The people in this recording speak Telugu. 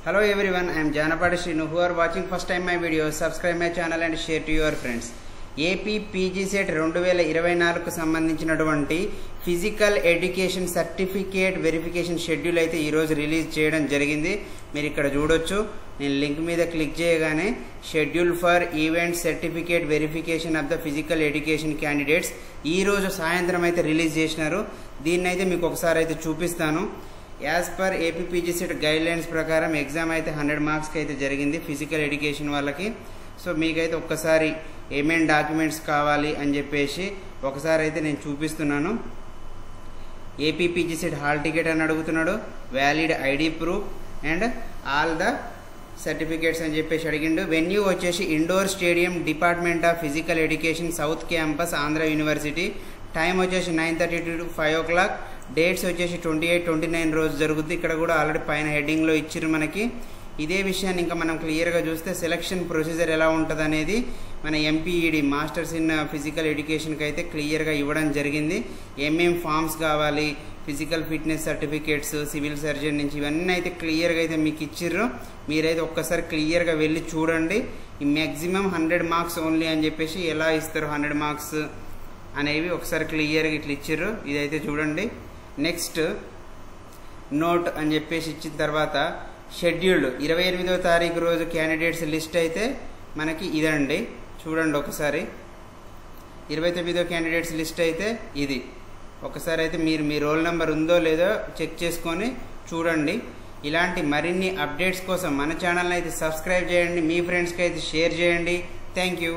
Hello everyone, I am Janapati Srinu. Who are watching first time my videos, subscribe my channel and share to your friends. AP PG Set 2024 కు సంబంధించినటువంటి physical education certificate verification schedule అయితే ఈ రోజు రిలీజ్ చేయడం జరిగింది. మీరు ఇక్కడ చూడొచ్చు. నేను లింక్ మీద క్లిక్ చేయగానే schedule for event certificate verification of the physical education candidates ఈ రోజు సాయంత్రం అయితే రిలీజ్ చేసినారు. దీన్ని అయితే మీకు ఒకసారి అయితే చూపిస్తాను. As per AP PG set guide lines ప్రకారం ఎగ్జామ్ అయితే 100 మార్క్స్కి అయితే జరిగింది ఫిజికల్ ఎడ్యుకేషన్ వాళ్ళకి. సో మీకైతే ఒక్కసారి ఏమేం డాక్యుమెంట్స్ కావాలి అని చెప్పేసి ఒకసారి అయితే నేను చూపిస్తున్నాను. AP PG CET hall ticket అని అడుగుతున్నాడు, valid ID proof and all the certificates అని చెప్పేసి అడిగిండు. వెన్యూ వచ్చేసి indoor stadium, department of physical education, south campus, Andhra university. Time వచ్చేసి 9:30 to 5 o'clock. డేట్స్ వచ్చేసి 28, 29 రోజు జరుగుద్ది. ఇక్కడ కూడా ఆల్రెడీ పైన హెడ్డింగ్లో ఇచ్చిర్రు మనకి. ఇదే విషయాన్ని ఇంకా మనం క్లియర్గా చూస్తే సెలక్షన్ ప్రొసీజర్ ఎలా ఉంటుంది అనేది మన ఎంపీఈడి మాస్టర్స్ ఇన్ ఫిజికల్ ఎడ్యుకేషన్కి అయితే క్లియర్గా ఇవ్వడం జరిగింది. ఏమేం ఫామ్స్ కావాలి, physical fitness certificates, civil surgeon నుంచి ఇవన్నీ అయితే క్లియర్గా అయితే మీకు ఇచ్చిర్రు. మీరైతే ఒక్కసారి క్లియర్గా వెళ్ళి చూడండి. ఈ మ్యాక్సిమం 100 మార్క్స్ ఓన్లీ అని చెప్పేసి ఎలా ఇస్తారు 100 మార్క్స్ అనేవి ఒకసారి క్లియర్గా ఇట్లా ఇచ్చిర్రు. ఇదైతే చూడండి. నెక్స్ట్ నోట్ అని చెప్పేసి ఇచ్చిన తర్వాత షెడ్యూల్డ్ 28వ తారీఖు రోజు క్యాండిడేట్స్ లిస్ట్ అయితే మనకి ఇదండి. చూడండి ఒకసారి 29వ క్యాండిడేట్స్ లిస్ట్ అయితే ఇది. ఒకసారి అయితే మీరు మీ రోల్ నెంబర్ ఉందో లేదో చెక్ చేసుకొని చూడండి. ఇలాంటి మరిన్ని అప్డేట్స్ కోసం మన ఛానల్ని అయితే సబ్స్క్రైబ్ చేయండి, మీ ఫ్రెండ్స్కి అయితే షేర్ చేయండి. Thank you.